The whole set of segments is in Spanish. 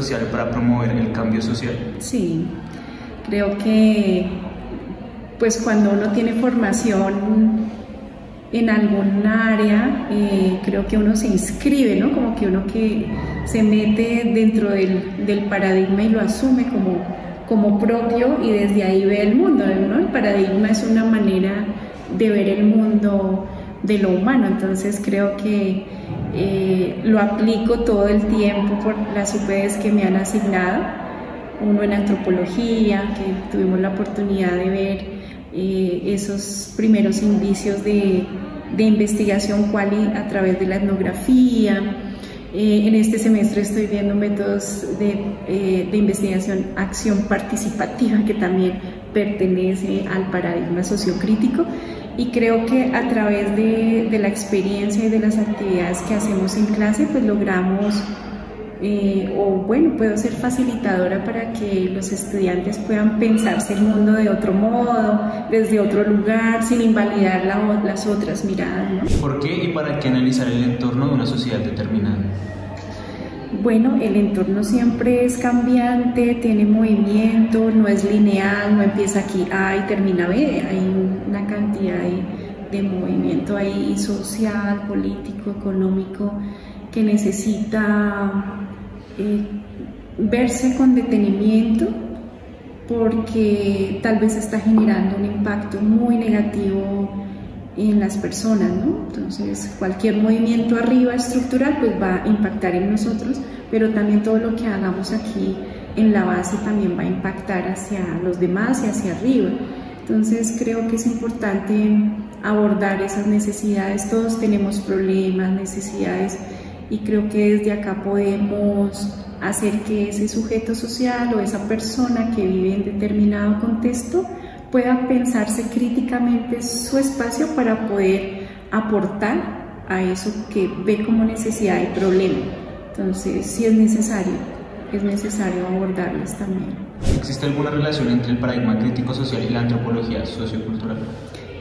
social para promover el cambio social? Sí, creo que pues cuando uno tiene formación en algún área, creo que uno se inscribe, ¿no? Como que uno que se mete dentro del paradigma y lo asume como propio y desde ahí ve el mundo, ¿no? El paradigma es una manera de ver el mundo de lo humano, entonces creo que lo aplico todo el tiempo por las UPDs que me han asignado, uno en antropología, que tuvimos la oportunidad de ver esos primeros indicios de investigación quali a través de la etnografía. En este semestre estoy viendo métodos de investigación acción participativa, que también pertenece al paradigma sociocrítico, y creo que a través de la experiencia y de las actividades que hacemos en clase pues logramos puedo ser facilitadora para que los estudiantes puedan pensarse el mundo de otro modo, desde otro lugar, sin invalidar las otras miradas, ¿no? ¿Por qué y para qué analizar el entorno de una sociedad determinada? Bueno, el entorno siempre es cambiante, tiene movimiento, no es lineal, no empieza aquí A y termina B, hay una cantidad de movimiento ahí social, político, económico, que necesita verse con detenimiento porque tal vez está generando un impacto muy negativo en las personas, ¿no? Entonces cualquier movimiento arriba estructural pues va a impactar en nosotros, pero también todo lo que hagamos aquí en la base también va a impactar hacia los demás y hacia arriba. Entonces creo que es importante abordar esas necesidades, todos tenemos problemas, necesidades, y creo que desde acá podemos hacer que ese sujeto social o esa persona que vive en determinado contexto pueda pensarse críticamente su espacio para poder aportar a eso que ve como necesidad y problema. Entonces sí es necesario abordarlas también. ¿Existe alguna relación entre el paradigma crítico social y la antropología sociocultural?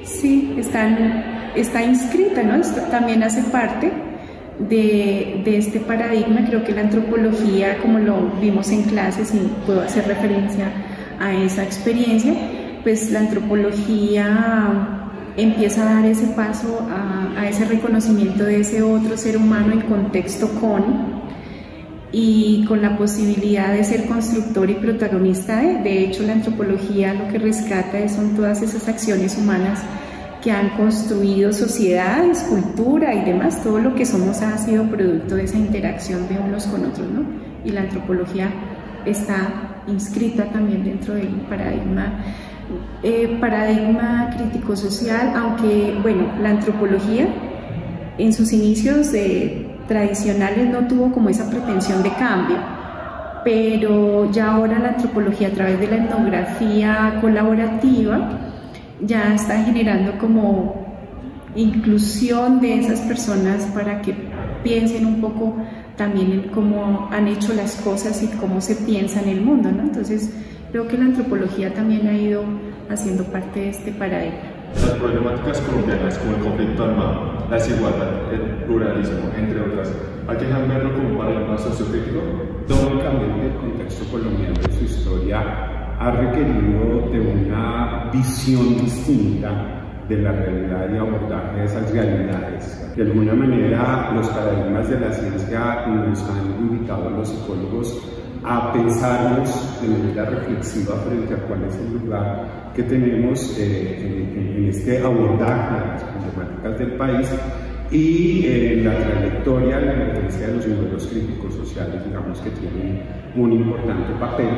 Sí, está inscrita, ¿no? También hace parte de este paradigma. Creo que la antropología, como lo vimos en clases, y puedo hacer referencia a esa experiencia, pues la antropología empieza a dar ese paso a ese reconocimiento de ese otro ser humano en contexto y con la posibilidad de ser constructor y protagonista de hecho, la antropología lo que rescata son todas esas acciones humanas que han construido sociedades, cultura y demás. Todo lo que somos ha sido producto de esa interacción de unos con otros, ¿no? Y la antropología está inscrita también dentro del paradigma crítico social, aunque bueno, la antropología en sus inicios tradicionales no tuvo como esa pretensión de cambio, pero ya ahora la antropología a través de la etnografía colaborativa ya está generando como inclusión de esas personas para que piensen un poco también en cómo han hecho las cosas y cómo se piensa en el mundo, ¿no? Entonces creo que la antropología también ha ido haciendo parte de este paradigma. Las problemáticas colombianas como el conflicto armado, la desigualdad, el pluralismo, entre otras, ¿hay que verlo como un paradigma sociocrítico? Todo el cambio del contexto colombiano y su historia ha requerido de una visión distinta de la realidad y abordaje de esas realidades. De alguna manera, los paradigmas de la ciencia nos han invitado a los psicólogos a pensarnos de manera reflexiva frente a cuál es el lugar que tenemos en este abordaje de las problemáticas del país y la trayectoria, la emergencia de los modelos críticos sociales, digamos que tienen un importante papel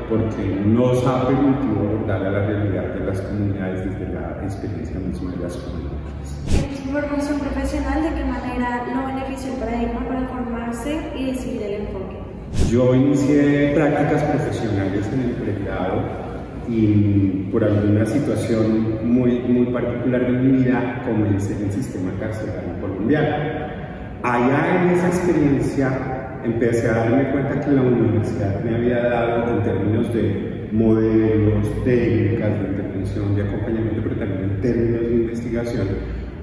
porque nos ha permitido abordar a la realidad de las comunidades desde la experiencia misma de las comunidades. En su formación profesional, ¿de qué manera lo benefició el paradigma para formarse y decidir el enfoque? Yo inicié prácticas profesionales en el pregrado y por alguna situación muy particular de mi vida comencé en el sistema carcelario colombiano. Allá en esa experiencia empecé a darme cuenta que la universidad me había dado en términos de modelos, técnicas de intervención, de acompañamiento, pero también en términos de investigación,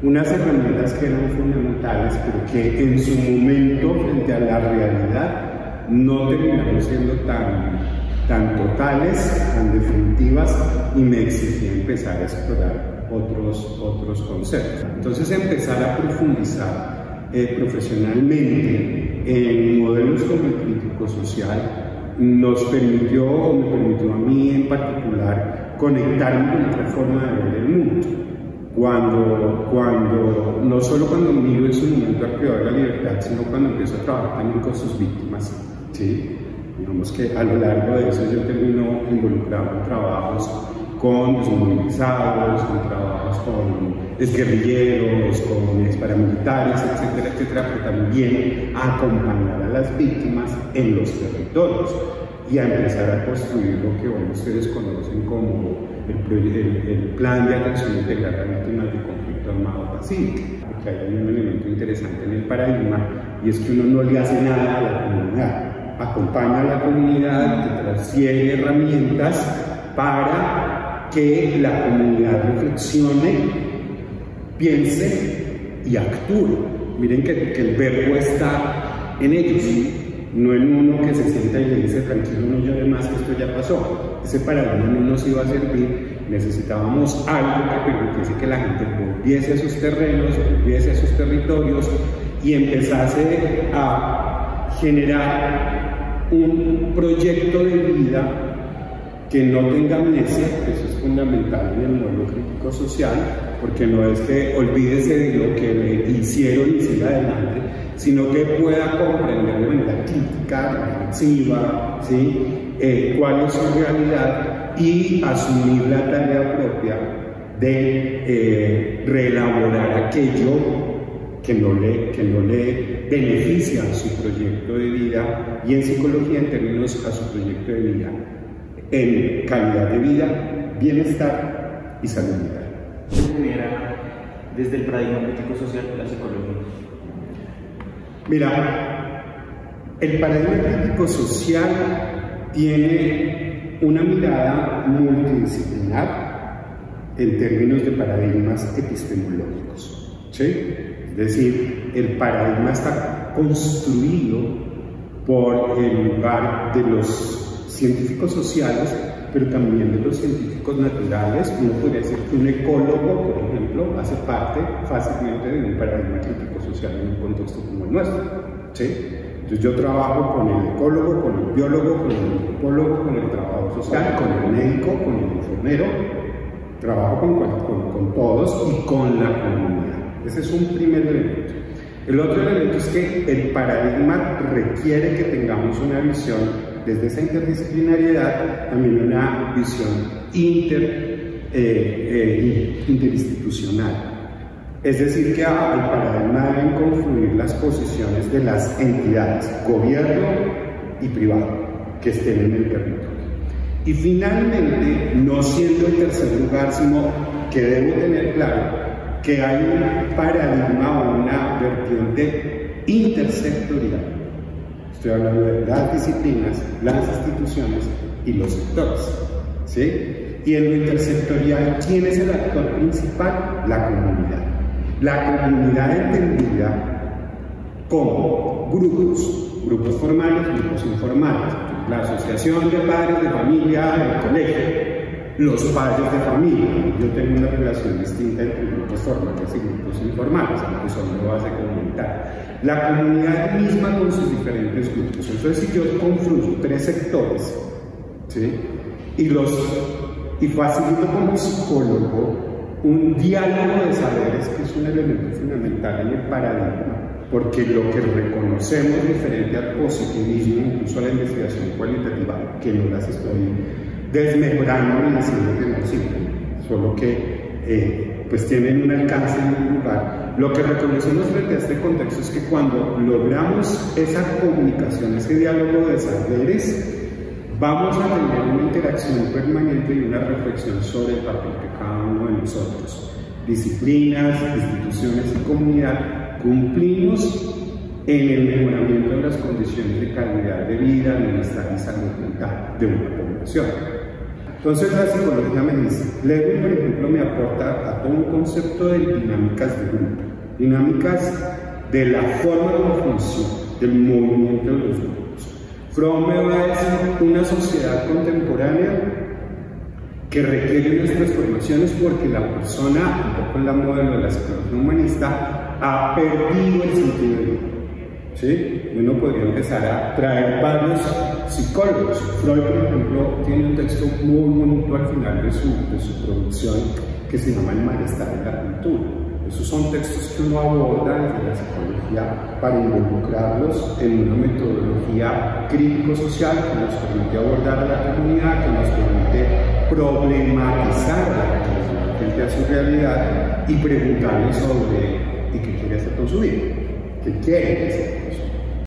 unas herramientas que eran fundamentales, pero que en su momento frente a la realidad no terminaron siendo tan totales, tan definitivas, y me exigía empezar a explorar otros conceptos. Entonces empezar a profundizar profesionalmente en modelos como el crítico social nos permitió, o me permitió a mí en particular, conectarme con otra forma de ver el mundo. No solo cuando miro en su momento al Prior de la Libertad, sino cuando empiezo a trabajar también con sus víctimas, ¿sí? Digamos que a lo largo de eso yo termino involucrado en trabajos con desmovilizados, en trabajos con exguerrilleros, con exparamilitares, etcétera, etcétera, pero también a acompañar a las víctimas en los territorios y a empezar a construir lo que hoy ustedes conocen como el Plan de Atención Integral a Víctimas de Conflicto Armado Pacífico. Porque hay un elemento interesante en el paradigma, y es que uno no le hace nada a la comunidad, acompaña a la comunidad, que transfiere herramientas para que la comunidad reflexione, piense y actúe. Miren que el verbo está en ellos, no en uno que se sienta y le dice tranquilo, no llore más, que esto ya pasó. Ese paradigma no nos iba a servir. Necesitábamos algo que permitiese que la gente volviese a sus terrenos, volviese a sus territorios y empezase a generar un proyecto de vida que no tenga amnesia. Eso es fundamental en el modelo crítico social, porque no es que olvídese de lo que le hicieron y siga adelante, sino que pueda comprender de manera crítica, reflexiva, ¿sí? Cuál es su realidad y asumir la tarea propia de reelaborar aquello que no le beneficia a su proyecto de vida, y en psicología en términos a su proyecto de vida en calidad de vida, bienestar y salud mental. Desde el paradigma crítico social de la psicología. Mira, el paradigma crítico social tiene una mirada multidisciplinar en términos de paradigmas epistemológicos, ¿sí? Es decir, el paradigma está construido por el lugar de los científicos sociales, pero también de los científicos naturales. Uno podría decir que un ecólogo, por ejemplo, hace parte fácilmente de un paradigma crítico social en un contexto como el nuestro, ¿sí? Entonces yo trabajo con el ecólogo, con el biólogo, con el antropólogo, con el trabajador social, con el médico, con el enfermero, trabajo con todos y con la comunidad. Ese es un primer elemento. El otro elemento es que el paradigma requiere que tengamos una visión desde esa interdisciplinariedad, también una visión interinstitucional. Es decir, que al paradigma deben confluir las posiciones de las entidades, gobierno y privado, que estén en el territorio. Y finalmente, no siendo el tercer lugar, sino que debo tener claro que hay un paradigma o una vertiente intersectorial. Estoy hablando de las disciplinas, las instituciones y los sectores, ¿sí? Y en lo intersectorial, ¿quién es el actor principal? La comunidad. La comunidad entendida como grupos formales, grupos informales. La asociación de padres de familia del colegio, los padres de familia. Yo tengo una relación distinta entre grupos formales y grupos informales, que son de base comunitaria. La comunidad misma con sus diferentes grupos. Entonces, si yo confluyo tres sectores, ¿sí? y facilito como psicólogo un diálogo de saberes, que es un elemento fundamental en el paradigma, porque lo que reconocemos referente al positivismo, incluso a la investigación cualitativa, que no las estoy desmejorando ni diciendo que no sirven, solo que pues tienen un alcance en un lugar. Lo que reconocemos frente a este contexto es que cuando logramos esa comunicación, ese diálogo de saberes, vamos a tener una interacción permanente y una reflexión sobre el papel que cada uno de nosotros, disciplinas, instituciones y comunidad, cumplimos en el mejoramiento de las condiciones de calidad de vida, bienestar y salud mental de una población. Entonces la psicología me dice, Lewin, por ejemplo, me aporta a todo un concepto de dinámicas de grupo, dinámicas de la forma de función, del movimiento de los grupos. Fromm me va a decir una sociedad contemporánea que requiere unas transformaciones porque la persona, un poco en la modelo de la psicología humanista, ha perdido el sentido de vida. ¿Sí? Uno podría empezar a traer varios psicólogos. Freud, por ejemplo, tiene un texto muy bonito al final de su producción que se llama El malestar en la cultura. Esos son textos que uno aborda desde la psicología para involucrarlos en una metodología crítico-social que nos permite abordar a la comunidad, que nos permite problematizar la gente a su realidad y preguntarle sobre ¿y qué quiere hacer con su vida? ¿Qué quiere hacer con su vida?